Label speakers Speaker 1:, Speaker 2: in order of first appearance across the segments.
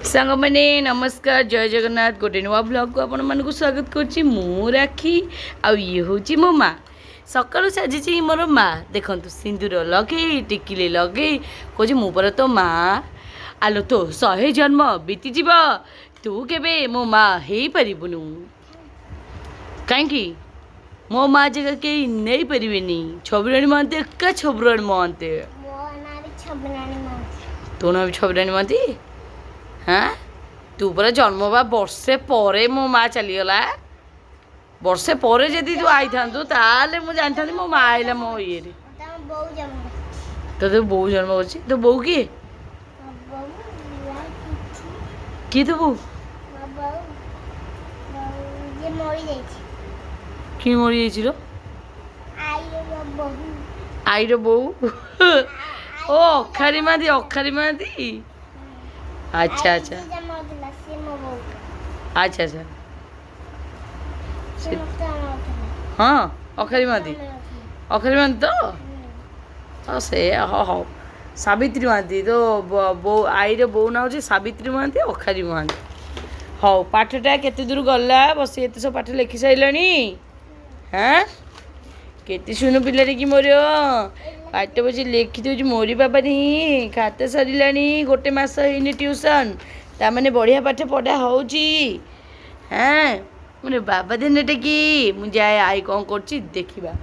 Speaker 1: सांग मैंने नमस्कार जय जगन्नाथ गोटे नुआ ब्लॉग को आपण मानक स्वागत करछि मु राखी आ ये होछि मो माँ सकाळु साजिछि मोर माँ देखंतु सिंदूर लगे टिकिले लगे कहछि मु पर तो माँ आलो तो 100 जन्म बीती जीव तू केबे मो माँ हेई परिबुनु काहेकि मो माँ जगह के नहीं परिबेनी छबराणी मानते का छबराणी मानते तो ना छबराणी मानती हाँ तू पूरा जन्म बा वर्षे पर मो माँ चलीगला वर्षे पर जदि तू आई था ताले मुझे जानी था मो माँ आइला मो ये तो बो जन्म अच्छी तो बो किए तो बो कि मरी जाइए आईर बो ओ अखारी मादी अच्छा अच्छा अच्छा अच्छा हाँ अखारी मादी तो हाँ से हाँ हाँ सावित्री महांती तो बो आईर बो ना हो सावित्री महांती अखारी महांती हाँ पाठटा केते दूर गला बस एत सब पाठ लिखि सारे हाँ केते सुनु पिलारे कि मोर पाठ बस लिखि दूँ मोरी बाबा नहीं खाता सरला गोटे मस होनी ट्यूशन ताने बढ़िया पाठ पढ़ा हो हाँ मोरे बाबा दिन टेकी मुझे आई कौन कर देखा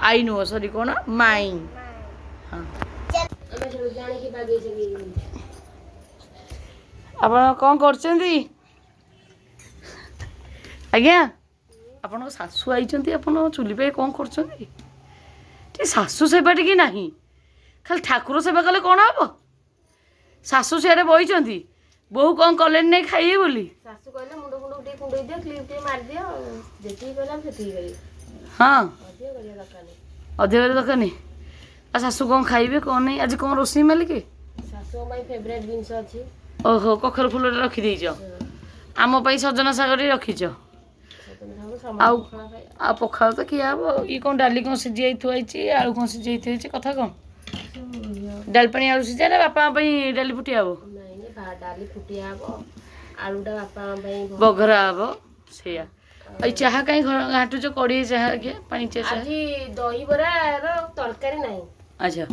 Speaker 1: आई नुह सरी कौन माई हाँ आप कौन कर आज्ञा आपण शाशु आई चुली पे कौन कर शाशु सेवा टी ना खाली ठाकुर सेवा कले कौन हम शाशु सियाड़े बही बहु कौन कले नहीं खाइए बोली
Speaker 2: शाशु कहले मुंड मुंड टे कुंडई दियो क्लिप टे मार दियो जेती कहला सेती करी
Speaker 1: हां
Speaker 2: अधिक करिया दरकार नहीं
Speaker 1: अधिक करिया दरकार नहीं आ शाशु कौन खाइबे कौन नहीं आज कौन रोसी मालिक
Speaker 2: शाशु माय फेवरेट जिंस अछि
Speaker 1: ओहो कखर फूल रखी देइछ आम पई सजना सागर रखीछ आ पखाल तो किया ये कौन डाली कौन सीझी थुआई आलू कौन सीझी थुआई कथा कौन डाल पानी आलू सीझा ना बापा डाली फुटिया
Speaker 2: डाली फुटिया आलूटा बापा
Speaker 1: बघरा हम से चाह कहीं घाटुच कड़ी चाह के पानी चाह
Speaker 2: आज दही बरार तरकारी नहीं
Speaker 1: अच्छा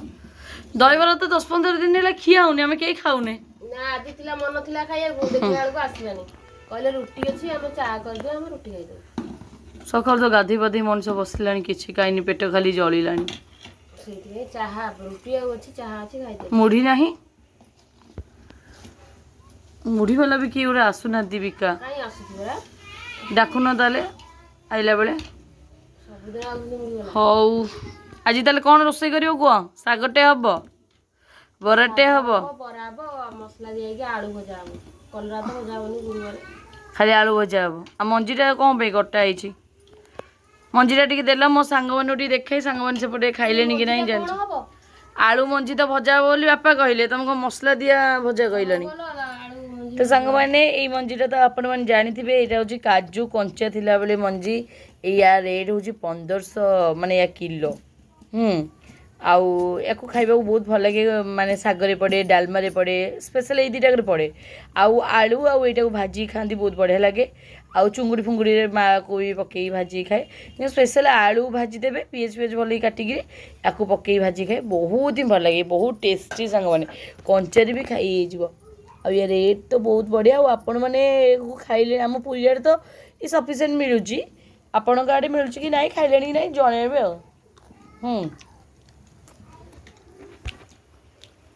Speaker 1: दही बरा तो 10-15 दिन है खिया होने आम कहीं खाऊने
Speaker 2: ना आज तिला मन थिला खाइया देखला बेलको आसलानी कहले रुटी अछि हम चाह कर दे हम रुटी खाइ दे
Speaker 1: सकाल तो गाधी बाधी मनुष्य बसलानी किछि काइनी पेट खाली जलिलानी
Speaker 2: सेति चाह रुटी अछि चाह अछि खाइ दे
Speaker 1: मुढ़ी नाही मुढ़ी वाला भी किए आसुना दीपिका
Speaker 2: काई आसुथि बरा
Speaker 1: डाकुन ताले आइला बेले हौ आज ताले कौन रोषे करियो गुआ सागटे हब बराटे हब
Speaker 2: बराब मसला दिए आलू भजा हम कलरा तो भजा बनी गुरुवार
Speaker 1: खाली आलू भजा हम आ मंजीटा कौन पे कटा है मंजीटा टी देला मो सांग मैंने देखे सांग मैंने सेपटे खाइले कि नहीं जान आलू मंजी तो भजा बोली बापा कहले तुम कौन मसला दिया भजा कहलानी तो सांग मैंने ये मंजीटा तो आपण मैंने जानी यहाँ हूँ काजू कंचा थिला बेले मंजी या रेट हूँ 1500 माने या किलो आउ या खाइबा बहुत भल लगे माने सागरे पड़े डालमारे पड़े स्पेशल ये दुटा पड़े आउ आलू आउ यहाँ भाजी खाती बहुत बढ़िया लगे आउ चुंगुड़ी फुंगुड़ी माँ को भी पकई भाजी खाए स्पेशल आलू भाजी देवे पिज पिज भल काटिक या पकई भाजी खाए बहुत ही भल लगे बहुत टेस्टी सांग मैंने कंचारे भी खाई आ ये रेट तो बहुत बढ़िया आपण मैंने खाइले आम पुरी आड़े तो ये सफिसीयंट मिलूँ आपण आड़े मिलूँ कि ना खाइले कि ना जनइबे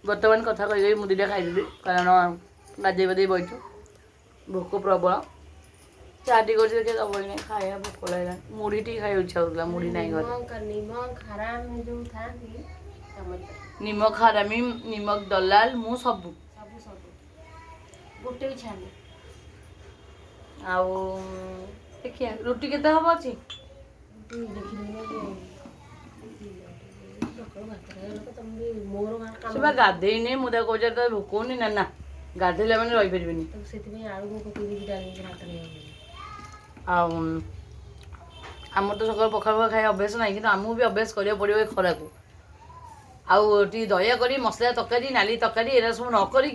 Speaker 1: बर्तमान कथा कही मुदीटा खाई कारण गाधे बाधे बैठु भोक प्रबल चा टी कर दब ना खाया भोक लगा मुढ़ी टी खाई इच्छा होता मुढ़ी ना घर निमक हरामी निमक दलाल मु सबू
Speaker 2: गोटे भी छाने
Speaker 1: आउ देखिए रुटी केते हम अछि सुबह गाधे नहीं मुदा को जर भोक नहीं ना ना गाधेला मैंने रही परिबेनी
Speaker 2: तो सेति में आलू को पकई डाली भात नहीं
Speaker 1: आउ आम तो सकाल पखाल खाई अभ्यास ना कि आमको भी अभ्यास करा पड़ो खरा को आउ दया करी मसला तरकारी नाली तरकारी एरा सब न करी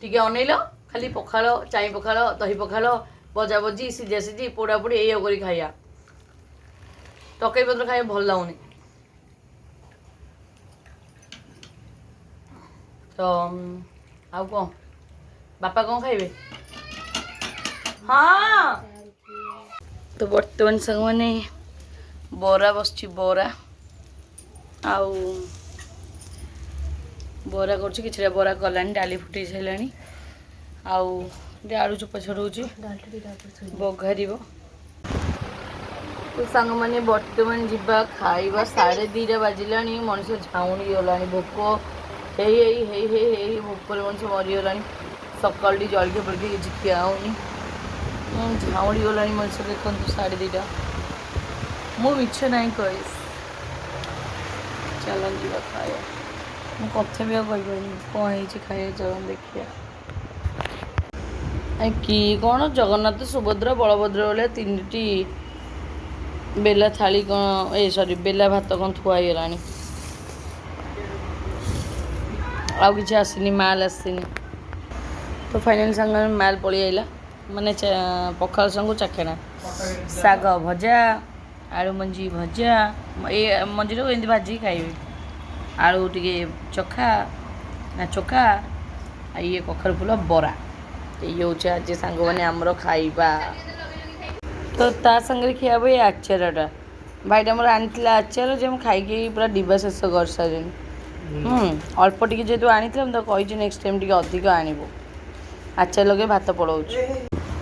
Speaker 1: ଟିକେ ଅନେଇଲ ଖାଲି ପଖାଳ ଚାଇଁ ପଖାଳ ଦହି ପଖାଳ ଭଜା ଭଜି ସିଝା ସିଝି ପୋଡ଼ା ପୋଡ଼ି ଏଇଆ କରି ଖାଇବା। ତରକାରୀ ପତ୍ର ଖାଇବା ଭଲ ଲାଗୁନି। ତ ଆଉ କ'ଣ ବାପା କ'ଣ ଖାଇବେ? ହଁ ତ ବର୍ତ୍ତମାନ ସାଙ୍ଗମାନେ ବରା ବସିଛି ବରା ଆଉ ବରା କରୁଛି କିଛିଟା ବରା କଲାଣି ଡାଲି ଫୁଟେଇ ସାରିଲାଣି ଆଉ ଟିକେ ଆଳୁ ଚୋପା ଛଡ଼ଉଛି ବଘାରିବ। ତ ସାଙ୍ଗମାନେ ବର୍ତ୍ତମାନ ଯିବା ଖାଇବା 2:30 ବାଜିଲାଣି ମଣିଷ ଝାଉଁଳି ଗଲାଣି ଭୋକ ହେଇ ହେଇ ହେଇ ହେଇ ହେଇ ଭୋକରେ ମଣିଷ ମରିଗଲାଣି। ସକାଳୁ ଟିକେ ଜଳଖିଆ ଫଳଖିଆ କିଛି ଖିଆ ହେଉନି ଝାଉଁଳି ଗଲାଣି ମଣିଷ ଦେଖନ୍ତୁ 2:30। ମୁଁ ମିଛ ନାହିଁ କହିସ୍ ଚାଲ ଯିବା ଖାଇବା। ମୁଁ କଥା ବି ଆଉ କହିପାରିନି କ'ଣ ହେଇଛି ଖାଇବା ଚାଲ ଦେଖିବା। କି କ'ଣ ଜଗନ୍ନାଥ ସୁଭଦ୍ରା ବଳଭଦ୍ର ଭଳିଆ 3ଟି ବେଲା ଥାଳି କ'ଣ ବେଲା ଭାତ କ'ଣ ଥୁଆ ହେଇଗଲାଣି। ଆଉ କିଛି ଆସିନି ମାଲ ଆସିନି। ତ ଫାଇନାଲି ସାଙ୍ଗରେ ମାଲ ପଳେଇ ଆଇଲା ମାନେ ପଖାଳ ସାଙ୍ଗକୁ ଚାଖେଣା ଶାଗ ଭଜା ଆଳୁ ମଞ୍ଜି ଭଜା ଏ ମଞ୍ଜିଟାକୁ ଏମିତି ଭାଜିକି ଖାଇବେ। ଆଳୁ ଟିକେ ଚୋଖା ଆଉ ଇଏ କଖାରୁ ଫୁଲ ବରା ଏଇ ହେଉଛି ଆଜି ସାଙ୍ଗମାନେ ଆମର ଖାଇବା। ତ ତା ସାଙ୍ଗରେ ଖିଆ ହେବ ଏଇ ଆଚାରଟା। ଭାଇଟା ମୋର ଆଣିଥିଲା ଆଚାର ଯେ ମୁଁ ଖାଇକି ପୁରା ଡିବା ଶେଷ କରିସାରିଲିଣି। ଅଳ୍ପ ଟିକେ ଯେହେତୁ ଆଣିଥିଲା ମୁଁ ତାକୁ କହିଛି ନେକ୍ସଟ ଟାଇମ୍ ଟିକେ ଅଧିକ ଆଣିବୁ। ଆଚାର ଲଗେଇ ଭାତ ପଳାଉଛି।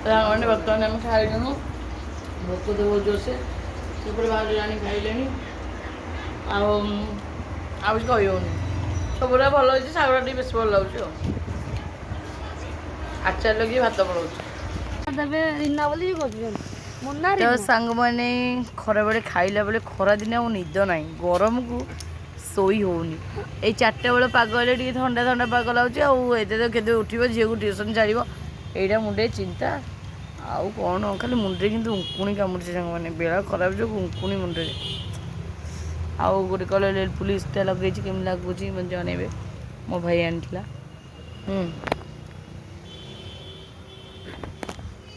Speaker 1: ସାଙ୍ଗମାନେ ବର୍ତ୍ତମାନ ଆମେ ଖାଇଲୁଣୁ ଭୋକ ତ ବହୁତ ଜୋରସେ ସେପଟେ ବାହାରେ ଆଣି ଖାଇଲେଣି ଆଉ କିଛି କହିହେଉନି। ସବୁଗୁଡ଼ା ଭଲ ହେଇଛି ଶାଗଟା ଟିକେ ବେଶୀ ଭଲ ଲାଗୁଛି ଆଉ ଆଚାର ଲଗେଇ ଭାତ ପଳାଉଛି। ତ ସାଙ୍ଗମାନେ ଖରାବେଳେ ଖାଇଲା ବେଳେ ଖରାଦିନେ ଆଉ ନିଦ ନାହିଁ ଗରମକୁ ଶୋଇ ହେଉନି। ଏଇ 4ଟା ବେଳେ ପାଗ ହେଲେ ଟିକେ ଥଣ୍ଡା ଥଣ୍ଡା ପାଗ ଲାଗୁଛି ଆଉ ଏତେ ତ କେତେ ଉଠିବ ଝିଅକୁ ଟ୍ୟୁସନ୍ ଛାଡ଼ିବ ଏଇଟା ମୁଣ୍ଡେ ଚିନ୍ତା ଆଉ କ'ଣ ଖାଲି ମୁଣ୍ଡରେ କିନ୍ତୁ ଉଙ୍କୁଣି କାମୁଡ଼ିଛି ସାଙ୍ଗମାନେ ବେଳା ଖରାପ ଯୋଗୁଁ ଉଙ୍କୁଣି ମୁଣ୍ଡରେ। ଆଉ ଗୋଟେ କଲର୍ ନେଲ୍ ପଲିସ୍ଟା ଲଗେଇଛି କେମିତି ଲାଗୁଛି ମୋତେ ଜଣେଇବେ। ମୋ ଭାଇ ଆଣିଥିଲା।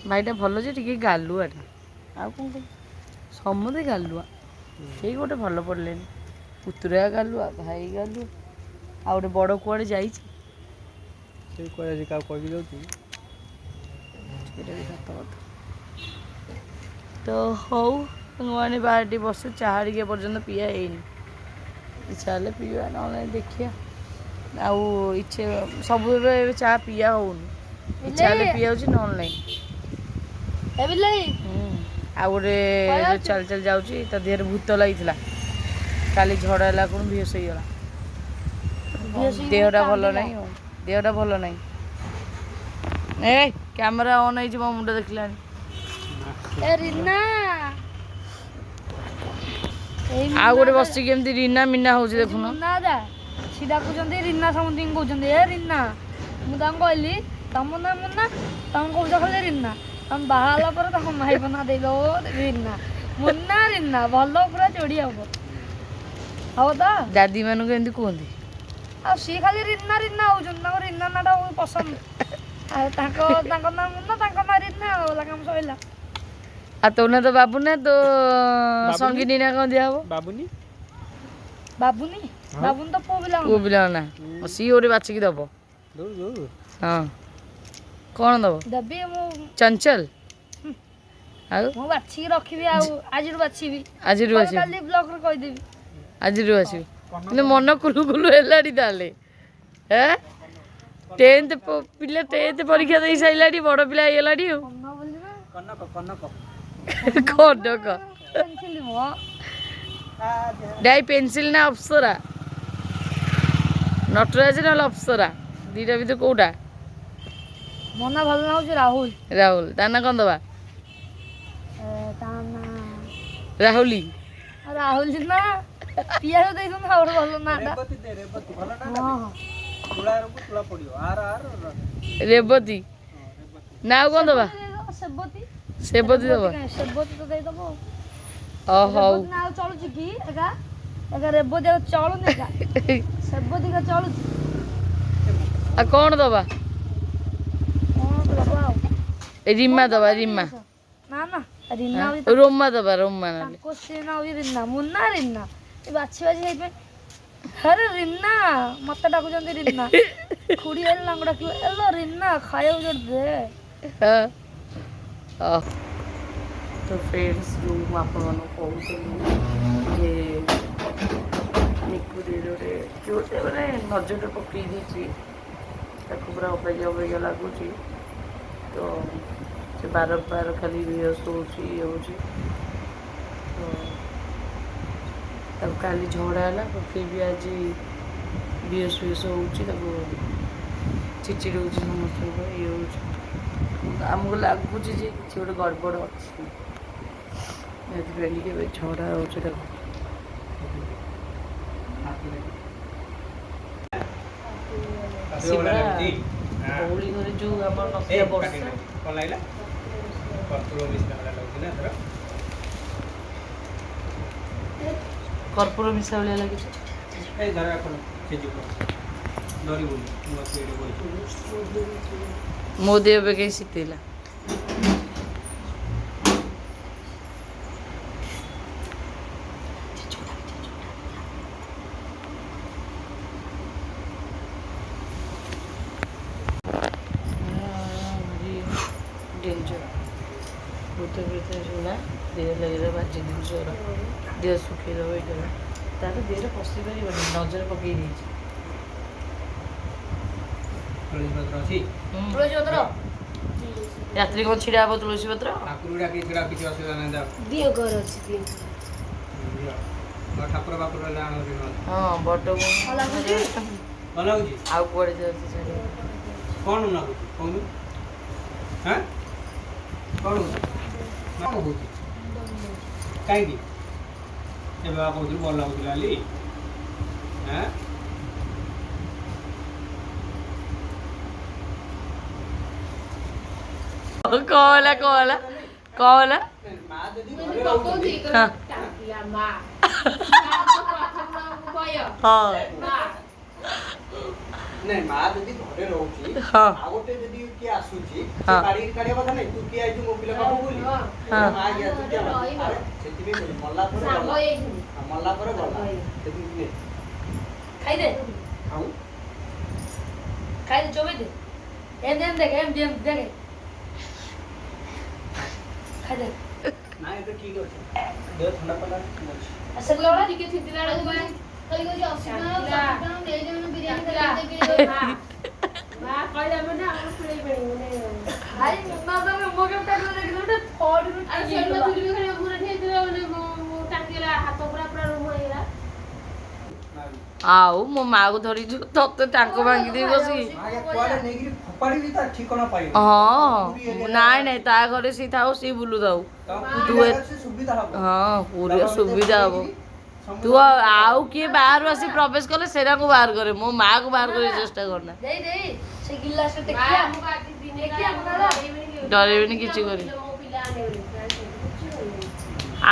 Speaker 1: ଭାଇଟା ଭଲ ଯେ ଟିକେ ଗାଲୁଆଟା ଆଉ କ'ଣ କହ ସମସ୍ତେ ଗାଲୁଆ କେହି ଗୋଟେ ଭଲ ପଡ଼ିଲେନି। ପୁତୁରା ଗାଲୁଆ ଭାଇ ଗାଲୁଆ ଆଉ ଗୋଟେ ବଡ଼ କୁଆଡ଼େ ଯାଇଛି ସେ କୁଆଡ଼େ କାହାକୁ କହିକି ଯାଉଛି ସେଇଟା ବି ସତ କଥା। ତ ହଉ ସାଙ୍ଗମାନେ ବାହାରେ ଟିକେ ବସୁ ଚାହା ଟିକେ ଏପର୍ଯ୍ୟନ୍ତ ପିଆ ହେଇନି ଇଚ୍ଛା ହେଲେ ପିଇବା ନହେଲେ ଦେଖିବା। ଆଉ ଇଚ୍ଛା ସବୁ ଏବେ ଚାହା ପିଆ ହେଉନି ଇଚ୍ଛା ହେଲେ ପିଆ ହେଉଛି ନହେଲେ ନାହିଁ। ଆଉ ଗୋଟେ ଯେଉଁ ଚାଲି ଚାଲି ଯାଉଛି ତା ଦେହରେ ଭୂତ ଲାଗିଥିଲା କାଲି ଝଡ଼ ହେଲା କ'ଣ ବେହୋସ ହେଇଗଲା। ଦେହଟା ଭଲ ନାହିଁ ଆଉ ଦେହଟା ଭଲ ନାହିଁ। ଏ କ୍ୟାମେରା ଅନ୍ ହେଇଛି ମୋ ମୁଣ୍ଡ ଦେଖିଲାଣି। ଆଉ ଗୋଟେ ବସିକି କେମିତି ରିନା ମିନା ହେଉଛି ଦେଖୁନ।
Speaker 3: ସେ ଡାକୁଛନ୍ତି ରିନା ସମସ୍ତଙ୍କୁ କହୁଛନ୍ତି ଏ ରିନା। ମୁଁ ତାଙ୍କୁ କହିଲି ତମ ନା ମୁନା ତମେ କହୁଛ ଖାଲି ରିନା ତମେ ବାହା ହେଲା ପରେ ତମ ମାଇପ ନା ଦେଇଦବ ରିନା ମୁନା ରିନା ଭଲ ପୁରା ଯୋଡ଼ି ହବ ତ।
Speaker 1: ଦାଦି ମାନଙ୍କୁ ଏମିତି କୁହନ୍ତି
Speaker 3: ଆଉ ସିଏ ଖାଲି ରିନା ରିନା ହଉଛନ୍ତି ତାଙ୍କ ରିନା ନାଟା ବହୁତ ପସନ୍ଦ ଆଉ ତାଙ୍କ ନାଁ ମୁନା ତାଙ୍କ ନାଁ ରିନା ଆଉ କାମ ସରିଲା।
Speaker 1: ଆଉ ତୋ ନା ତ ବାବୁନା ତୋ ସଙ୍ଗିନୀ ନା କ'ଣ ଦିଆହବ?
Speaker 3: ବାବୁନି ବାବୁନି ତ ପୁଅ
Speaker 1: ପିଲା ନା ସିଏ ଗୋଟେ ବାଛିକି ଦବ। ହଁ କ'ଣ ଦବ?
Speaker 3: ଦେବି ମୁଁ
Speaker 1: ଚଞ୍ଚଲ ଆଉ
Speaker 3: ମୁଁ ବାଛିକି ରଖିବି ଆଉ ଆଜିରୁ ବାଛିବି କାଲି ବ୍ଲଗରେ କହିଦେବି
Speaker 1: ଆଜିରୁ ଆସିବି କିନ୍ତୁ ମନ କୁଲୁ କୁଲୁ ହେଲାଣି ତାହେଲେ। 10th ପିଲା 10th ପରୀକ୍ଷା ଦେଇ ସାରିଲାଣି ବଡ଼ ପିଲା ହେଇଗଲାଣି ଆଉ କନକ ଡାଇ ପେନ୍ସିଲ୍ ନା ଅପ୍ସରା ନଟରାଜ ନହେଲେ ଅପ୍ସରା ଦୁଇଟା ଭିତରୁ କେଉଁଟା?
Speaker 3: ମୋ ନାଁ ଭଲ ନାଁ ହେଉଛି ରାହୁଲ।
Speaker 1: ତା ନା କ'ଣ ଦେବା? ରାହୁଲି
Speaker 3: ନା ପିଆଜ ଦେଇଛନ୍ତି ଆଉ ଗୋଟେ ଭଲ ନାଁଟା
Speaker 1: ରେବତୀ ନା ଆଉ କ'ଣ ଦେବା? ସେବତୀ ଦେବା।
Speaker 3: ସେବତୀ ତ ଦେଇଦବ
Speaker 1: ହଉ
Speaker 3: ଆଉ ଚଳୁଛି କି ଏକା ରେବତୀ ଆଉ ଚଳୁନି ଏକା ସେବତୀ ଚଳୁଛି।
Speaker 1: ଆଉ କ'ଣ ଦେବା? ରିମା ଦବା ରିମା
Speaker 3: ନା ନା ରିନା ବି
Speaker 1: ରୋମା ଦବା ରୋମା ନହେଲେ
Speaker 3: ତାଙ୍କ ସେ ନା ବି ରିନା ମୁନା ରିନା ଏ ବାଛି ହେଇପାଇଁ ଆରେ ରିନା ମତେ ଡାକୁଛନ୍ତି ରିନା ଖୁଡି ହେଲେ ତାଙ୍କୁ ଡାକିବ ଏଲୋ ରିନା ଖାଇବାକୁ ଯୋଉ ଦେ
Speaker 1: तो फ्रेंड्स जो आपको कहूँ निकुरी गोटे मैंने नजर पकई दी पूरा अबाजिया अबाजिया लगुच तो से बार बार खाली बेहस हो तो काली झड़ा है फिर भी आज बेहस बेहस हो चिचिड़ हो समस्त ये हो आमको लगुच कि गोटे गड़बड़ अच्छी झड़ा हो बौली घर जो आम नथिला वर्षा कर्पूर मिशा भाया लगे मो देह पे कहीं शीतला डेंजर भूत प्रेत सुना देह लगे बाजी दिन ज्वर देह सुखी रहा तार देह पशि पार नजर पकई रात्रि कौन छिड़ा हम तुलसी पत्र हाँ बड़ आउ कड़े जाए
Speaker 4: कौन कहीं कहूँ भल लगुला
Speaker 1: कहला कहला कहला हाँ
Speaker 4: नहीं माँ जदी घरे रहउची
Speaker 1: हाँ
Speaker 4: आ गोटे जदी के आसुची
Speaker 1: हाँ
Speaker 4: गाड़ी काढे बता नहीं तू के आइजु मोबाइल पाबो बोली
Speaker 1: हाँ
Speaker 4: माँ गया तू के अरे सेति भी बोली मल्ला पर मल्ला पर गला सेति ने
Speaker 3: खाई दे
Speaker 4: खाऊ
Speaker 3: चोबे दे एम देख खाई दे
Speaker 4: ना ये तो ठीक है देह ठंडा पड़ा
Speaker 3: असर लड़ा
Speaker 2: ଟିକେ ଥିତିଲା ବେଳକୁ ଭାଇ କଲି କଲି 80 ଟଙ୍କା ଦେଇ ଦେଉନ ବିରିୟାନୀ ଖାଇ ମା କହିଲା ମାନେ ଆମର ଖୁଳେଇ ପଡିବ ମାନେ
Speaker 3: ଭାଇ ମୁନା ତ ମୋ କେମ ଟାଇମ ଦେଖି ଗୋଟେ ଫଡ ରୁ
Speaker 2: ଆଉ ସେଟା ତୁଲି ଖାଲି ପୁରା ଠେଇଥିଲା ମାନେ ଟାଙ୍କିଲା ହାତ ପୁରା ପୁରା ରୁମ ହେଇଗଲା
Speaker 1: आउ मो माँ को धरी ते भांगी दे बस हाँ नाई नाई ता घरे सी था सी बुलू था हाँ पूरी सुविधा हम तू आउ किए बाहर आसी प्रवेश कले सेरा को बाहर करे मो माँ को बाहर करे चेष्टा करना
Speaker 3: दे दे से गिलास टेकिया
Speaker 1: डरेबनी किछि करी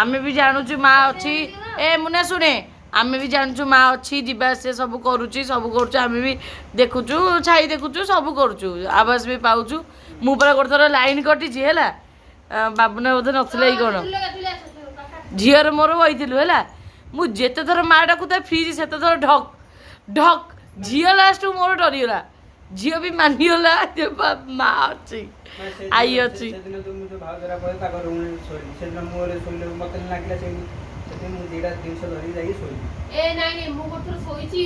Speaker 1: आमे भी जानूछु माँ अच्छी ए मुना सुने आमे भी जानछु माँ अच्छी जीवा से सब करूची सब करूछु आमे भी देखुछु छाई देखुछु सब करूछु आवाज भी पाउछु मु पर गोटे थर लाइन कटि छी हैला बाबुना बोधे नथिला ई कोन झियर मोर बइथिलु हैला मु जेते थर माँ डाकु ता फ्रीज सेते थर ढक ढक झियो लास्ट मोर डरिगला झियो भी मानिगला जे माँ अच्छी आई अच्छी
Speaker 4: सेदिन तो मुझे भाव जरा कोइ ताको रूम सोली सेदिन मोरे सोले मते लागिला सेदिन सेदिन मु जेडा दिनस धरि जाई सोली
Speaker 2: ए नाइ नाइ मु गोटर सोईची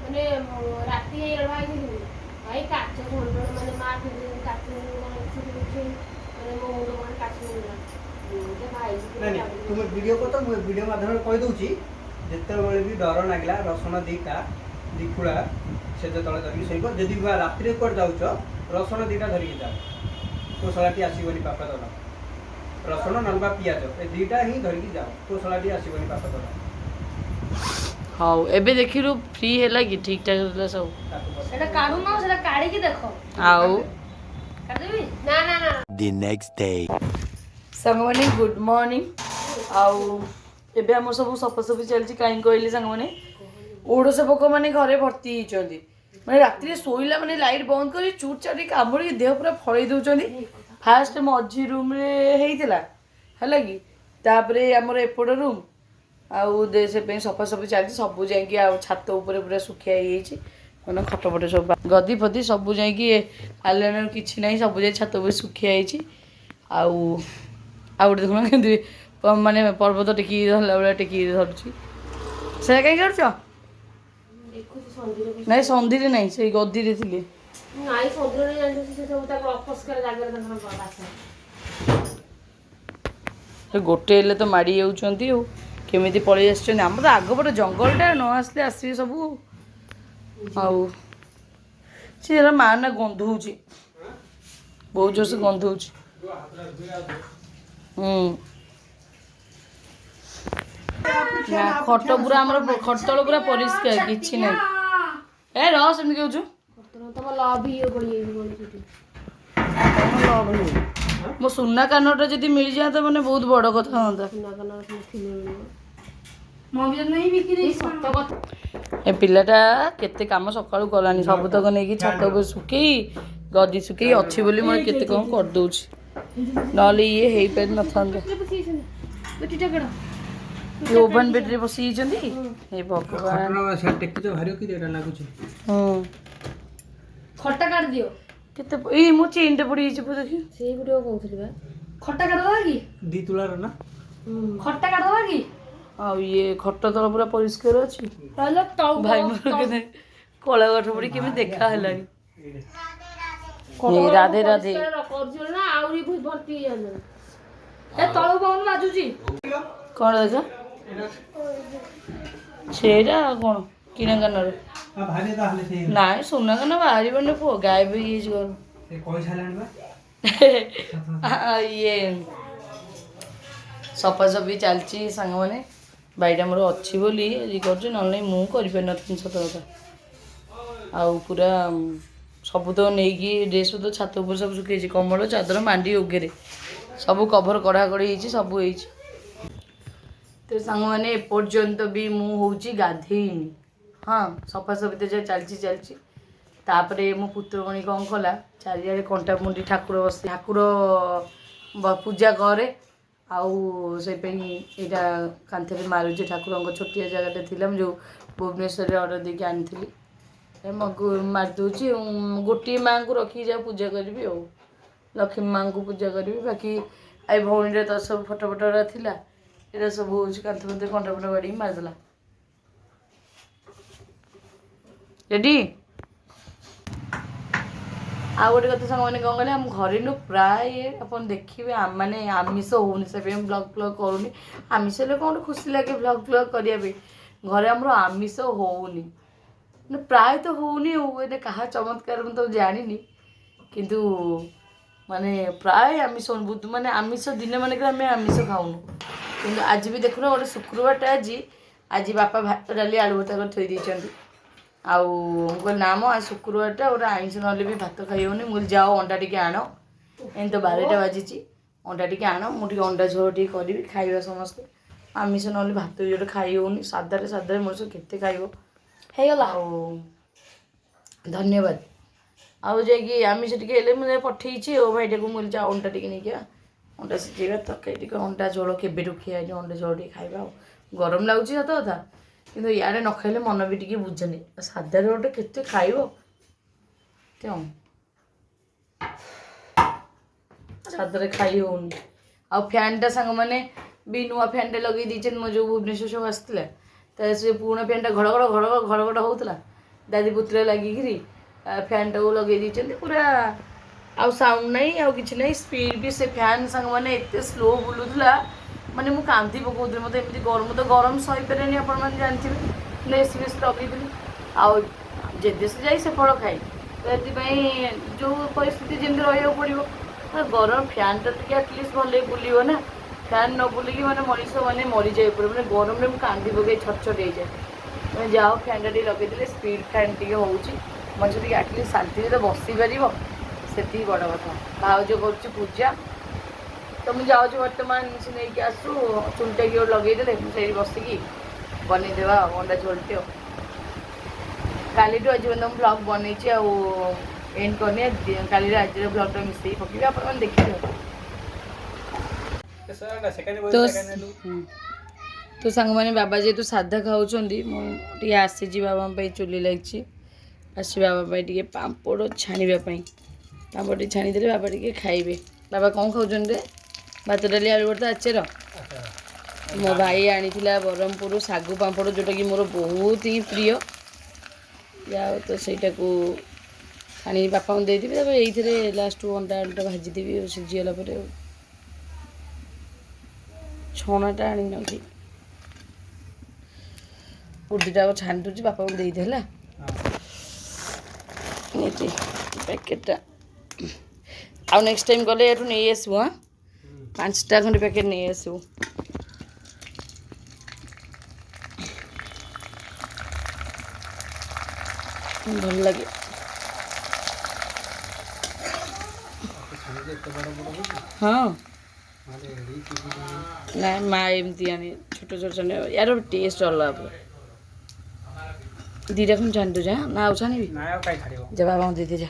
Speaker 2: माने राती हे भाई भाई काच घोंड माने मा काच माने मो मुंड माने काच जे भाई
Speaker 4: नहीं तुम वीडियो को तो वीडियो माध्यम में कहि दउची जेते बेले भी डर लागला रसुण दीटा दिखुड़ा से जे तळे धरि सइबो जदी रात्रि कोड जाउछ रसुण दीटा धरि जा तो सलाटी आसीबनी पापा दला रसुण नलबा पियाज ए दीटा ही धरि जाओ तो सलाटी आसीबनी पापा दला
Speaker 1: हाउ एबे देखिरु फ्री हैला कि ठीक ठाक रहला सब
Speaker 3: सेटा काढू ना सेटा काढी के देखो
Speaker 1: आउ
Speaker 3: काढ देबी
Speaker 2: ना ना ना
Speaker 5: The next day.
Speaker 1: संगमने good morning आउ एबे हम सब सफासफी चलछि काई कहले संगमने ओडोसे पोक माने घरे भर्ती हिचंदी माने रात्रि सोइला माने लाइट बंद करी चूट चाटी कामुड़ी देह पूरा फळै दउचंदी ଫାଷ୍ଟ ମଝି ରୁମ୍ରେ ହେଇଥିଲା ହେଲା କି, ତାପରେ ଆମର ଏପଟ ରୁମ୍ ଆଉ ସେ ପାଇଁ ସଫାସଫି ଚାଲିଛି, ସବୁ ଯାଇକି ଆଉ ଛାତ ଉପରେ ପୁରା ଶୁଖିଆ ହେଇଯାଇଛି। ମାନେ ଖଟ ଫଟ ସବୁ ଗଦି ଫଦି ସବୁ ଯାଇକି ଆଲଣାରୁ କିଛି ନାହିଁ, ସବୁ ଯାଇ ଛାତ ଉପରେ ଶୁଖିଆ ହେଇଛି। ଆଉ ଗୋଟେ ଦେଖୁନ କେମିତି ମାନେ ପର୍ବତ ଟେକିକି ଧରିଲା ଭଳିଆ ଟେକିକି ଧରୁଛି। ସେଇଟା କାହିଁକି କରୁଛ?
Speaker 2: ଦେଖୁଛି ସନ୍ଧ୍ୟାରେ
Speaker 1: ନାଇଁ ସନ୍ଧିରେ ନାହିଁ, ସେଇ ଗଦିରେ ଥିଲେ।
Speaker 2: ନାଇଁ ସନ୍ଧ୍ୟାରେ ଜାଣିଛି ସେ ସବୁ ତାକୁ ଅପରିଷ୍କାର ଜାଗାରେ ତାଙ୍କର ବାସ।
Speaker 1: ଗୋଟେ ହେଲେ ତ ମାଡ଼ି ଯାଉଛନ୍ତି ଆଉ, କେମିତି ପଳେଇ ଆସିଛନ୍ତି। ଆମର ତ ଆଗପଟେ ଜଙ୍ଗଲଟା, ନ ଆସିଲେ ଆସିବେ ସବୁ ଆଉ। ସେ ମା ନା ଗନ୍ଧଉଛି, ବହୁତ ଜୋରସେ ଗନ୍ଧଉଛି। ନା ଖଟ ପୁରା ଆମର ଖଟ ତଳ ପୁରା ପରିଷ୍କାର, କିଛି ନାହିଁ। ଏ ରହ ସେମିତି କହୁଛୁ
Speaker 2: ତମ ଲଭ୍ ଇଏ ପଡ଼ିଯାଇଛି।
Speaker 1: ମୋ ସୁନା କାନଟା ଯଦି ମିଳିଯାଆନ୍ତା ମାନେ ବହୁତ ବଡ଼ କଥା ହୁଅନ୍ତା। ଏ ପିଲାଟା କେତେ କାମ ସକାଳୁ କଲାଣି, ସବୁତକ ନେଇକି ଛାତ ଉପରେ ଶୁଖେଇ ଗଦି ଶୁଖେଇ ଅଛି ବୋଲି ମୋର କେତେ କଣ କରିଦଉଛି, ନହେଲେ ଇଏ ହେଇପାରିନଥାନ୍ତା। ଓଭନ ବେଡରେ ବସିଯାଇଛନ୍ତି। ଏ ଭଗବାନ,
Speaker 3: ଖଟା କାଢିଦିଅ।
Speaker 1: କେତେ ଏଇ ମୋ ଚେନଟା ପଡ଼ିଯାଇଛି ପୁରା ଦେଖି।
Speaker 2: ସେଇ ଭିଡ଼ିଓ କହୁଥିଲି ବା।
Speaker 3: ଖଟା କାଢିଦବା କି?
Speaker 4: 2 ତୁଳାର ନା?
Speaker 3: ଖଟା କାଢିଦବା କି?
Speaker 1: ଆଉ ଇଏ ଖଟ ତଳ ପୁରା ପରିଷ୍କାର ଅଛି।
Speaker 3: ତାହେଲେ
Speaker 1: ଭାଇ ମୋର କେତେ କଳା କାଠ ପଡ଼ି କେମିତି ଦେଖା ହେଲାଣି। ରାଧେ ରାଧେ।
Speaker 2: କରୁଛୁ ନା ଆହୁରି ଭର୍ତ୍ତି ହେଇଯାନ୍ତା।
Speaker 3: ଏ ତଳକୁ ପବନ ବାଜୁଛି।
Speaker 1: କ'ଣ ଦେଖ ସେଇଟା କ'ଣ କିଣା କାନର? ନାଇଁ ସୁନା କାନ ବାହାରିବନି ପୁଅ, ଗାୟବ ହେଇଯାଇଛି ଘରୁ। ଇଏ ସଫାସଫି ଚାଲିଛି ସାଙ୍ଗମାନେ, ବାଇଟା ମୋର ଅଛି ବୋଲି ଇଏ କରୁଛି, ନହେଲେ ନାହିଁ ମୁଁ କରିପାରିନଥିଲି ସତ କଥା। ଆଉ ପୁରା ସବୁ ତ ନେଇକି ଡ୍ରେସ୍ ପତ୍ର ଛାତ ଉପରେ ସବୁ ଶୁଖେଇଛି, କମ୍ବଳ ଚାଦର ମାଣ୍ଡି ଓଗେରେ ସବୁ କଭର କଢ଼ାକଢ଼ି ହେଇଛି, ସବୁ ହେଇଛି। ତ ସାଙ୍ଗମାନେ ଏପର୍ଯ୍ୟନ୍ତ ବି ମୁଁ ହେଉଛି ଗାଧେଇନି। ହଁ ସଫାସଫି ତ ଯାହା ଚାଲିଛି। ତାପରେ ମୋ ପୁତ୍ରମଣି କ'ଣ କଲା, ଚାରିଆଡ଼େ କଣ୍ଟାମୁଣ୍ଡି ଠାକୁର ପୂଜା କରେ, ଆଉ ସେଇପାଇଁ ଏଇଟା କାନ୍ଥରେ ମାରୁଛି ଠାକୁରଙ୍କ ଛୋଟିଆ ଜାଗାଟା ଥିଲା, ମୁଁ ଯେଉଁ ଭୁବନେଶ୍ୱରରେ ଅର୍ଡ଼ର ଦେଇକି ଆଣିଥିଲି। ମାରିଦେଉଛି, ଗୋଟିଏ ମାଆଙ୍କୁ ରଖିକି ଯାହା ପୂଜା କରିବି ଆଉ, ଲକ୍ଷ୍ମୀ ମାଆଙ୍କୁ ପୂଜା କରିବି। ବାକି ଏଇ ଭଉଣୀର ତ ସବୁ ଫଟୋ ଥିଲା, ଏଇଟା ସବୁ ହେଉଛି କାନ୍ଥ ମଧ୍ୟରେ କଣ୍ଟା ବାଡ଼ିକି ମାରିଦେଲା। ରେଡ଼ି। ଆଉ ଗୋଟେ କଥା ସାଙ୍ଗମାନେ କ'ଣ କଲେ, ଆମ ଘରେ ପ୍ରାୟ ଆପଣ ଦେଖିବେ ମାନେ ଆମିଷ ହେଉନି, ସେଥିପାଇଁ ବ୍ଲଗ୍ କରୁନି। ଆମିଷ ହେଲେ କ'ଣ ଗୋଟେ ଖୁସି ଲାଗେ ବ୍ଲଗ୍ କରିବା ପାଇଁ, ଘରେ ଆମର ଆମିଷ ହେଉନି, ପ୍ରାୟତଃ ହେଉନି ଆଉ। ଏଇଟା କାହା ଚମତ୍କାର ମୁଁ ତ ଜାଣିନି, କିନ୍ତୁ ମାନେ ପ୍ରାୟ ଆମିଷ ମାନେ ଆମିଷ ଦିନ ମାନଙ୍କରେ ଆମେ ଆମିଷ ଖାଉନୁ। କିନ୍ତୁ ଆଜି ବି ଦେଖୁନ, ଗୋଟେ ଶୁକ୍ରବାରଟା ଆଜି ବାପା ଭାତ ଡାଲି ଆଳୁ ଭର୍ତ୍ତା କରି ଥୋଇ ଦେଇଛନ୍ତି। ଆଉ ମୁଁ କହିଲି ନା ମ ଆଜି ଶୁକ୍ରବାରଟା ଗୋଟେ ଆଇଁଷ ନହେଲେ ବି ଭାତ ଖାଇ ହେଉନି। ମୁଁ କହିଲି ଯାଅ ଅଣ୍ଡା ଟିକେ ଆଣ, ଏମିତି ତ 12ଟା ବାଜିଛି, ଅଣ୍ଡା ଟିକେ ଆଣ, ମୁଁ ଟିକେ ଅଣ୍ଡା ଝୋଳ ଟିକେ କରିବି, ଖାଇବା ସମସ୍ତେ। ଆମିଷ ନହେଲେ ଭାତ ବି ଗୋଟେ ଖାଇ ହେଉନି, ସାଧାରେ ମଣିଷ କେତେ ଖାଇବ।
Speaker 3: ହେଇଗଲା।
Speaker 1: ଆଉ ଧନ୍ୟବାଦ। ଆଉ ଯାଇକି ଆମିଷ ଟିକେ ହେଲେ ମୁଁ ଯାଇ ପଠେଇଛି ଆଉ ଭାଇଟାକୁ, ମୁଁ କହିଲି ଯା ଅଣ୍ଡା ଟିକେ ନେଇକି ଅଣ୍ଡା ସିଝେଇବା, ତରକାରୀ ଟିକେ, ଅଣ୍ଡା ଝୋଳ କେବେଠୁ ଖିଆ ହେଇନି, ଅଣ୍ଡା ଝୋଳ ଟିକେ ଖାଇବା। ଆଉ ଗରମ ଲାଗୁଛି ସତ କଥା, କିନ୍ତୁ ଇଆଡ଼େ ନ ଖାଇଲେ ମନ ବି ଟିକେ ବୁଝେନି। ସାଧାରେ ଗୋଟେ କେତେ ଖାଇବ, ସାଧାରେ ଖାଇ ହେଉନି। ଆଉ ଫ୍ୟାନ୍ଟା ସାଙ୍ଗମାନେ ବି ନୂଆ ଫ୍ୟାନ୍ଟା ଲଗେଇ ଦେଇଛନ୍ତି, ମୋ ଯେଉଁ ଭୁବନେଶ୍ୱର ସବୁ ଆସିଥିଲା, ତ ସେ ପୁରୁଣା ଫ୍ୟାନ୍ଟା ଘଡ଼ଘଡ଼ ହେଉଥିଲା, ଦାଦି ପୁତୁରା ଲାଗିକିରି ଫ୍ୟାନ୍ଟାକୁ ଲଗେଇ ଦେଇଛନ୍ତି ପୁରା, ଆଉ ସାଉଣ୍ଡ ନାହିଁ, ଆଉ କିଛି ନାହିଁ। ସ୍ପିଡ଼୍ ବି ସେ ଫ୍ୟାନ୍ ସାଙ୍ଗମାନେ ଏତେ ସ୍ଲୋ ବୁଲୁଥିଲା, ମାନେ ମୁଁ କାନ୍ଦି ପକାଉଥିଲି। ମୋତେ ଏମିତି ଗରମ ସହିପାରେନି, ଆପଣମାନେ ଜାଣିଥିବେ। ଏସି ଲଗେଇଥିଲି, ଆଉ ଯେ ଦେଶ ଯାଇ ସେ ଫଳ ଖାଏ, ତ ସେଥିପାଇଁ ଯେଉଁ ପରିସ୍ଥିତି ଯେମିତି ରହିବାକୁ ପଡ଼ିବ। ଗରମ ଫ୍ୟାନ୍ଟା ଟିକେ ଆଟଲିଷ୍ଟ ଭଲରେ ବୁଲିବ ନା, ଫ୍ୟାନ୍ ନ ବୁଲିକି ମାନେ ମଣିଷ ମାନେ ମରିଯାଇ ପଡ଼ିବ। ମାନେ ଗରମରେ ମୁଁ କାନ୍ଦି ପକାଇ ଛଟଛଟ ହେଇଯାଏ। ମାନେ ଯାଅ ଫ୍ୟାନ୍ଟା ଟିକେ ଲଗେଇଦେଲେ, ସ୍ପିଡ଼୍ ଫ୍ୟାନ୍ ଟିକେ ହେଉଛି, ମଣିଷ ଟିକେ ଆଟଲିଷ୍ଟ ଶାନ୍ତିରେ ତ ବସିପାରିବ, ସେତିକି ବଡ଼ କଥା। ଭାଉଜ କରୁଛି ପୂଜା, ତ ମୁଁ ଯାଉଛି ବର୍ତ୍ତମାନ ସେ ନେଇକି ଆସୁ, ଚୁଲିଟା କି ଗୋଟେ ଲଗେଇଦେଲେ ମୁଁ ସେଇଠି ବସିକି ବନେଇଦେବା ଅଣ୍ଡା ଝୋଳଟି। ଆଉ କାଲିଠୁ ଆଜି ପର୍ଯ୍ୟନ୍ତ ମୁଁ ବ୍ଲଗ୍ ବନେଇଛି, ଆଉ ଏଣ୍ଡ କରିନି କାଲି ଆଜିର ବ୍ଲଗ୍ଟା ମିଶେଇ ପକେଇବି ଆପଣମାନେ ଦେଖିବେ। ତ ସାଙ୍ଗମାନେ ବାବା ଯେହେତୁ ସାଧା ଖାଉଛନ୍ତି ମୁଁ ଟିକେ ଆସିଛି ବାବାଙ୍କ ପାଇଁ ଚୁଲି ଲାଗିଛି ଆସି ବାବା ପାଇଁ ଟିକେ ପାମ୍ପଡ଼ ଛାଣିବା ପାଇଁ। ପାମ୍ପଡ଼ ଟିକେ ଛାଣିଦେଲେ ବାବା ଟିକେ ଖାଇବେ। ବାବା କ'ଣ ଖାଉଛନ୍ତି ରେ? ଭାତ ଡାଲି ଆଳୁ ଭର୍ତ୍ତା ଆଚାର। ମୋ ଭାଇ ଆଣିଥିଲା ବ୍ରହ୍ମପୁରରୁ ଶାଗୁ ପାମ୍ପଡ଼ ଯେଉଁଟାକି ମୋର ବହୁତ ହିଁ ପ୍ରିୟ। ଯାଉ ତ ସେଇଟାକୁ ଛାଣିକି ବାପାଙ୍କୁ ଦେଇଦେବି। ତାପରେ ଏଇଥିରେ ଲାଷ୍ଟକୁ ଅଣ୍ଡା ଆଳୁଟା ଭାଜିଦେବି ଆଉ ସିଝିଗଲା ପରେ ଆଉ। ଛଣାଟା ଆଣିନଥିଲି କୁର୍ତ୍ତିଟା ଛାଣି ଦେଉଛି ବାପାଙ୍କୁ ଦେଇଦେ ହେଲା। ନେଇଛି ପ୍ୟାକେଟଟା ଆଉ ନେକ୍ସଟ ଟାଇମ୍ ଗଲେ ଏଠୁ ନେଇ ଆସିବୁ। ହଁ 5ଟା ଖଣ୍ଡେ ପ୍ୟାକେଟ୍ ନେଇ ଆସିବୁ। ଭଲ ଲାଗେ। ହଁ ନାଇଁ ମା ଏମିତି ଆଣି ଛୋଟ ଛୋଟ ଛାଣି ୟାର ଟେଷ୍ଟ ଅଲଗା ପୁରା। 2ଟା ଖଣ୍ଡେ ଛାଣି ଦେଉଛି ନା ଆଉ ଛାଣିବି ଯା ବାବାଙ୍କୁ ଦେଇଦେ ଯା।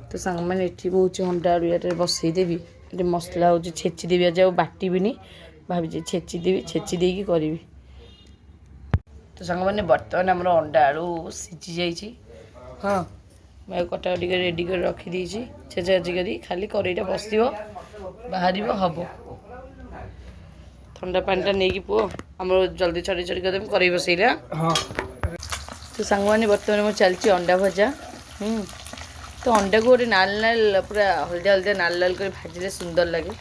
Speaker 1: ତ ସାଙ୍ଗମାନେ ଏଠି ମୁଁ ହେଉଛି ଅଣ୍ଡା ଆଳୁ ୟାରେ ବସେଇଦେବି। ଏଠି ମସଲା ହେଉଛି ଛେଚିଦେବି ଆଜି ଆଉ ବାଟିବିନି ଭାବିଛି ଛେଚିଦେବି ଛେଚି ଦେଇକି କରିବି। ତ ସାଙ୍ଗମାନେ ବର୍ତ୍ତମାନ ଆମର ଅଣ୍ଡା ଆଳୁ ସିଝି ଯାଇଛି। ହଁ ମୁଁ ଆଉ କଟା ଟିକେ ରେଡ଼ି କରି ରଖିଦେଇଛି ଛେଚା ଛେଚି କରି ଖାଲି କରେଇଟା ବସିବ ବାହାରିବ ହବ। ଥଣ୍ଡା ପାଣିଟା ନେଇକି ପୁଅ ଆମର ଜଲ୍ଦି ଛଡ଼ି ଛଡ଼ି କରିଦେବି କରେଇ ବସେଇଲେ।
Speaker 4: ହଁ
Speaker 1: ତ ସାଙ୍ଗମାନେ ବର୍ତ୍ତମାନ ମୋର ଚାଲିଛି ଅଣ୍ଡା ଭଜା। ତ ଅଣ୍ଡାକୁ ଗୋଟେ ନାଲ ନାଲ ପୁରା ହଳଦିଆ ହଳଦିଆ ନାଲ ନାଲ କରି ଭାଜିଲେ ସୁନ୍ଦର ଲାଗେ।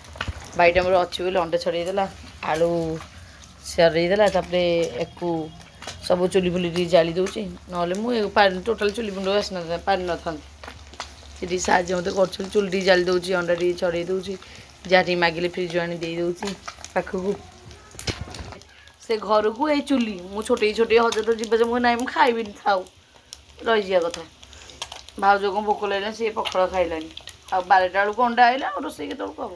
Speaker 1: ଭାଇଟା ମୋର ଅଛି ବୋଲି ଅଣ୍ଡା ଛଡ଼େଇଦେଲା ଆଳୁ ଛଡ଼େଇଦେଲା। ତାପରେ ୟାକୁ ସବୁ ଚୁଲି ଫୁଲି ଟିକେ ଜାଳି ଦେଉଛି ନହେଲେ ମୁଁ ଟୋଟାଲ୍ ଚୁଲି ମୁଣ୍ଡକୁ ପାରିନଥାନ୍ତି। ସେ ଟିକେ ସାହାଯ୍ୟ ମୋତେ କରୁଛନ୍ତି ଚୁଲି ଟିକେ ଜାଳି ଦେଉଛି ଅଣ୍ଡା ଟିକେ ଛଡ଼େଇ ଦେଉଛି ଯାହା ଟିକେ ମାଗିଲେ ଫ୍ରିଜ୍ ଆଣି ଦେଇଦେଉଛି ପାଖକୁ। ସେ ଘରକୁ ଏଇ ଚୁଲି ମୁଁ ଛୋଟେଇ ଛୋଟେଇ ହଜର ଯିବା ଯେ ମୁଁ ନାହିଁ ମୁଁ ଖାଇବିନି ଥାଉ ରହିଯିବା କଥା। ଭାଉଜ କ'ଣ ଭୋକ ଲାଗିଲାନି ସିଏ ପଖାଳ ଖାଇଲାନି ଆଉ 12ଟା ବେଳକୁ ଅଣ୍ଡା ଆଇଲା ଆଉ ରୋଷେଇ କେତେବେଳକୁ ହେବ।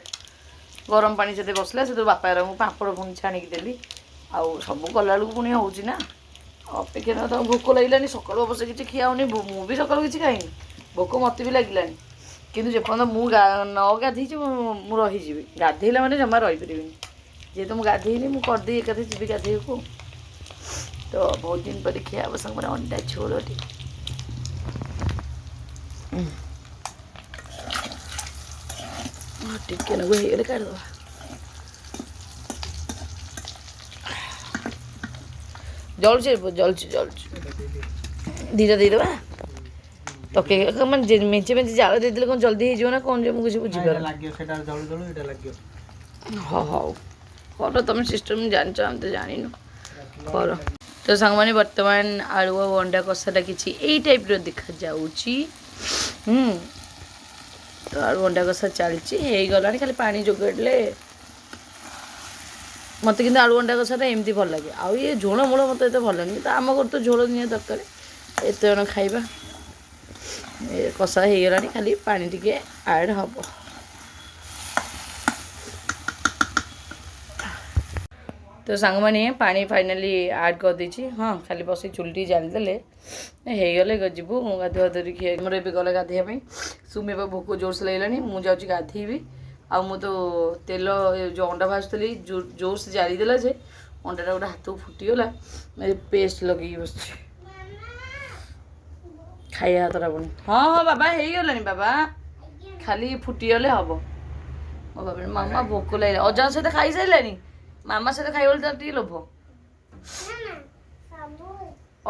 Speaker 1: ଗରମ ପାଣି ସେତେ ବସିଲା ସେତେବେଳେ ବାପାର ମୁଁ ପାମ୍ପଡ଼ ପୁଣି ଛାଣିକି ଦେଲି ଆଉ ସବୁ କଲାବେଳକୁ ପୁଣି ହେଉଛି ନା ଅପେକ୍ଷା ନ ତାଙ୍କୁ ଭୋକ ଲାଗିଲାନି। ସକାଳୁ ଅବଶ୍ୟ କିଛି ଖିଆ ହେଉନି ମୁଁ ବି ସକାଳୁ କିଛି ଖାଇନି ଭୋକ ମୋତେ ବି ଲାଗିଲାନି। କିନ୍ତୁ ଯେପର୍ଯ୍ୟନ୍ତ ମୁଁ ନ ଗାଧେଇଛି ମୁଁ ରହିଯିବି। ଗାଧେଇଲା ମାନେ ଜମା ରହିପାରିବିନି। ଯେହେତୁ ମୁଁ ଗାଧେଇନି ମୁଁ କରିଦେଇ ଏକାଥରେ ଯିବି ଗାଧେଇବାକୁ। ତ ବହୁତ ଦିନ ପରେ ଖିଆ ହେବ ସାଙ୍ଗରେ ଅଣ୍ଡା ଝୋଳ ଟିକେ। ଟିକେ ନାକୁ ହେଇଗଲେ କାଢ଼ିଦେବା। ଜଳୁଛି ଜଳୁଛି ଜଳୁଛି 2ଟା ଦେଇଦେବା। ତକେ ମାନେ ମେଞ୍ଚେ ମେଞ୍ଚେ ଜାଳ ଦେଇଦେଲେ କ'ଣ ଜଲ୍ଦି ହେଇଯିବ ନା କ'ଣ ଯେ ମୁଁ କିଛି ବୁଝିପାରୁନି। ହଁ ହଉ କର ତମେ ସିଷ୍ଟମ୍ ଜାଣିଛ ଆମେ ତ ଜାଣିନୁ କର। ତ ସାଙ୍ଗମାନେ ବର୍ତ୍ତମାନ ଆଳୁ ଆଉ ଅଣ୍ଡା କଷାଟା କିଛି ଏଇ ଟାଇପ୍ର ଦେଖାଯାଉଛି। ତ ଆଳୁ ଅଣ୍ଡା କଷା ଚାଲିଛି ହେଇଗଲାଣି ଖାଲି ପାଣି ଯୋଗାଇଲେ। ମୋତେ କିନ୍ତୁ ଆଳୁ ଅଣ୍ଡା କଷାଟା ଏମିତି ଭଲ ଲାଗେ ଆଉ ଇଏ ଝୋଳ ମୋଳ ମୋତେ ଏତେ ଭଲ ଲାଗେନି। କିନ୍ତୁ ଆମ ଘର ତ ଝୋଳ ନିହାତି ଦରକାର ଏତେ ଜଣ ଖାଇବା। ଏ କଷା ହେଇଗଲାଣି ଖାଲି ପାଣି ଟିକେ ଆଡ଼୍ ହେବ। ତ ସାଙ୍ଗମାନେ ପାଣି ଫାଇନାଲି ଆଡ଼୍ କରିଦେଇଛି। ହଁ ଖାଲି ବସି ଚୁଲିଟି ଜାଳିଦେଲେ ହେଇଗଲେ ଯିବୁ ମୁଁ ଗାଧୁଆ ଧରିକି ଆମର ଏବେ ଗଲେ ଗାଧୋଇବା ପାଇଁ। ସୁମିବା ଭୋକ ଜୋରସେ ଲାଗିଲାଣି ମୁଁ ଯାଉଛି ଗାଧୋଇବି। ଆଉ ମୁଁ ତ ତେଲ ଯେଉଁ ଅଣ୍ଡା ଭାଜୁଥିଲି ଜୋରସେ ଜାଳିଦେଲା ଯେ ଅଣ୍ଡାଟା ଗୋଟେ ହାତକୁ ଫୁଟିଗଲା ପେଷ୍ଟ ଲଗେଇକି ବସିଛି ଖାଇବା ହାତଟା ପୁଣି। ହଁ ହଁ ବାବା ହେଇଗଲାଣି ବାବା ଖାଲି ଫୁଟିଗଲେ ହେବ। ମୋ ବାବା ମାମା ଭୋକ ଲାଗିଲା ଅଜାଙ୍କ ସହିତ ଖାଇସାରିଲାଣି ମାମା ସହିତ ଖାଇବ ବୋଲି ତାର ଟିକେ ଲୋଭ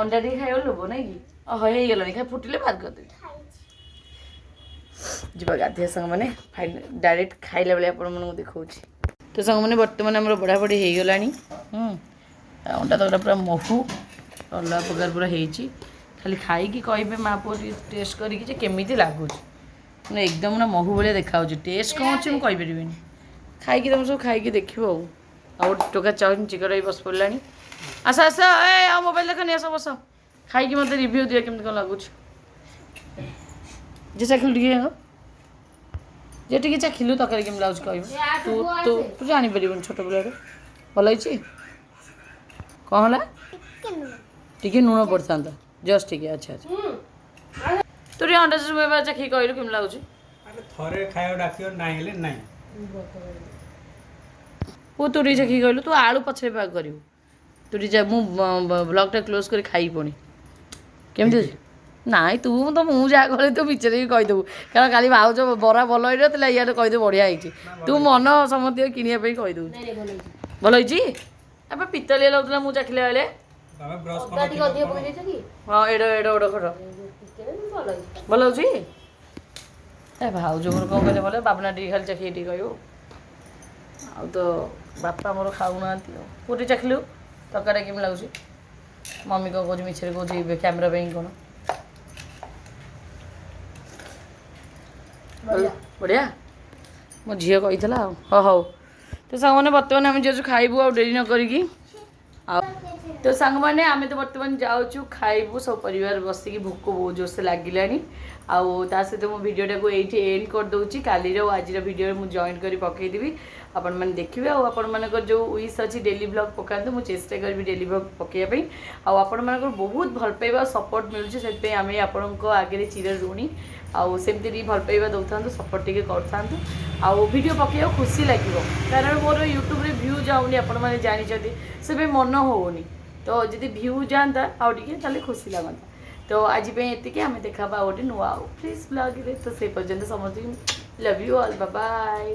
Speaker 1: ଅଣ୍ଡା ଟିକେ ଖାଇବ ଲୋଭ ନାଇଁ କି। ହେଇଗଲାଣି ଖାଇ ଫୁଟିଲେ ବାହାର କରିଦେବି ଯିବା ଗାଧୋଇବା ସାଙ୍ଗମାନେ ଡାଇରେକ୍ଟ ଖାଇଲା ବେଳେ ଆପଣମାନଙ୍କୁ ଦେଖାଉଛି। ତ ସାଙ୍ଗମାନେ ବର୍ତ୍ତମାନ ଆମର ବଢ଼ାବଢ଼ି ହେଇଗଲାଣି। ଅଣ୍ଡା ତରକାରୀ ପୁରା ମହୁ ଅଲଗା ପ୍ରକାର ପୁରା ହେଇଛି। ଖାଲି ଖାଇକି କହିବେ ମା ପୁଅ ଟିକେ ଟେଷ୍ଟ କରିକି ଯେ କେମିତି ଲାଗୁଛି। ମାନେ ଏକଦମ ନା ମହୁ ଭଳିଆ ଦେଖାହେଉଛି। ଟେଷ୍ଟ କ'ଣ ଅଛି ମୁଁ କହିପାରିବିନି ଖାଇକି ତୁମେ ସବୁ ଖାଇକି ଦେଖିବ ଆଉ। ଆଉ ଗୋଟେ ଟୋକା ଚାଉମିନ ଚିକେନ ବି ବସି ପଡ଼ିଲାଣି। ଆସ ଆସ ଆଉ ମୋବାଇଲ ଦେଖନି ଆସ ବସ ଖାଇକି ମୋତେ ରିଭ୍ୟୁ ଦିଅ କେମିତି କ'ଣ ଲାଗୁଛି। ଯେ ଚାଖିଲୁ ଟିକେ ଯେ ଟିକେ ଚାଖିଲୁ ତରକାରୀ କେମିତି ଲାଗୁଛି କହିବୁ। ତୁ ଜାଣିପାରିବୁନି ଛୋଟ ପିଲାରେ ଭଲ ହେଇଛି। କ'ଣ ହେଲା ଟିକେ ଲୁଣ ପଡ଼ିଥାନ୍ତା ଜଷ୍ଟ ଟିକେ। ଆଚ୍ଛା ଆଚ୍ଛା ତୁ ଟିକେ ଅଣ୍ଡା ଚୁଚୁମା ଚାଖିକି କହିଲୁ କେମିତି ଲାଗୁଛି।
Speaker 4: ଆରେ ଥରେ ଖାଇବା ଡାକିବ ନାହିଁ ହେଲେ ନାହିଁ।
Speaker 1: ତୁ ଟିକେ ଚାଖିକି କହିଲୁ। ତୁ ଆଳୁ ପଛରେ ପାଗ କରିବୁ। ତୁ ଟିକେ ମୁଁ ବ୍ଲଗ୍ଟା କ୍ଲୋଜ୍ କରି ଖାଇ ପୁଣି କେମିତି ଅଛି। ନାଇଁ ତୁ ତ ମୁଁ ଯାହା କଲେ ତୁ ମିଛରେ ବି କହିଦେବୁ, କାରଣ କାଲି ଭାଉଜ ବରା ଭଲ ହେଇନଥିଲା, ଇଆଡ଼େ କହିଦେବୁ ବଢ଼ିଆ ହେଇଛି। ତୁ ମନ ସମସ୍ତଙ୍କୁ କିଣିବା ପାଇଁ କହିଦେବୁ।
Speaker 2: ନାଇଁ ନାଇଁ ଭଲ ହେଇଛି।
Speaker 1: ଭଲ ହେଇଛି। ଏବେ ପିତଳିଆ ଲାଗୁଥିଲା ମୁଁ ଚାଖିଲା ବେଳେ।
Speaker 4: ତମେ ବ୍ରସ୍
Speaker 2: ଅଦା ଟିକେ ଅଧିକ ପକେଇ ଦେଇଛ କି?
Speaker 1: ହଁ ଏଇଟା ଗୋଟେ ଖଟ
Speaker 2: ଟିକେ ଭଲ ହେଇଛି।
Speaker 1: ଭଲ ହେଉଛି। ଏ ଭାଉଜଙ୍କର କ'ଣ କହିଲେ ଭଲ, ବାବନା ଟିକେ ଖାଲି ଚାଖିକି ଟିକେ କହିବୁ। ଆଉ ତ ବାପା ମୋର ଖାଉନାହାନ୍ତି। ଆଉ ପୁରୀ ଚାଖିଲୁ ତରକାରୀ କେମିତି ଲାଗୁଛି। ମମି କ'ଣ କହୁଛି ମିଛରେ କହୁଛି କ୍ୟାମେରା ପାଇଁ କ'ଣ ବଢ଼ିଆ। ମୋ ଝିଅ କହିଥିଲା ଆଉ। ହଉ ତ ସାଙ୍ଗମାନେ ବର୍ତ୍ତମାନ ଆମେ ଯାଉଛୁ ଖାଇବୁ ଆଉ ଡେରି ନ କରିକି। ଆଉ ତ ସାଙ୍ଗମାନେ ଆମେ ତ ବର୍ତ୍ତମାନ ଯାଉଛୁ ଖାଇବୁ ସବୁ ପରିବାର ବସିକି, ଭୋକ ବହୁତ ଜୋରସେ ଲାଗିଲାଣି। ଆଉ ତା ସହିତ ମୁଁ ଭିଡ଼ିଓଟାକୁ ଏଇଠି ଏଣ୍ଡ କରିଦେଉଛି। କାଲିର ଆଉ ଆଜିର ଭିଡ଼ିଓରେ ମୁଁ ଜଏନ୍ କରି ପକାଇଦେବି, ଆପଣମାନେ ଦେଖିବେ। ଆଉ ଆପଣମାନଙ୍କର ଯେଉଁ ୱିଶ୍ ଅଛି ଡେଲି ବ୍ଲଗ୍ ପକାନ୍ତୁ, ମୁଁ ଚେଷ୍ଟା କରିବି ଡେଲି ବ୍ଲଗ୍ ପକାଇବା ପାଇଁ। ଆଉ ଆପଣମାନଙ୍କର ବହୁତ ଭଲ ପାଇବା ସପୋର୍ଟ ମିଳୁଛି, ସେଥିପାଇଁ ଆମେ ଆପଣଙ୍କ ଆଗରେ ଚିର ଋଣୀ। ଆଉ ସେମିତି ଟିକେ ଭଲ ପାଇବା ଦେଉଥାନ୍ତୁ, ସପୋର୍ଟ ଟିକେ କରୁଥାନ୍ତୁ। ଆଉ ଭିଡ଼ିଓ ପକାଇବାକୁ ଖୁସି ଲାଗିବ, କାରଣ ମୋର ୟୁଟ୍ୟୁବରେ ଭ୍ୟୁ ଯାଉନି, ଆପଣମାନେ ଜାଣିଛନ୍ତି, ସେବେ ମନ ହେଉନି। ତ ଯଦି ଭ୍ୟୁ ଯାଆନ୍ତା ଆଉ ଟିକେ ତାହେଲେ ଖୁସି ଲାଗନ୍ତା। ତ ଆଜି ପାଇଁ ଏତିକି। ଆମେ ଦେଖା ହେବା ଆଉ ଗୋଟେ ନୂଆ ଆଉ ଫ୍ରେଶ୍ ବ୍ଲଗ୍ରେ। ତ ସେ ପର୍ଯ୍ୟନ୍ତ ସମସ୍ତଙ୍କୁ love you all, bye bye.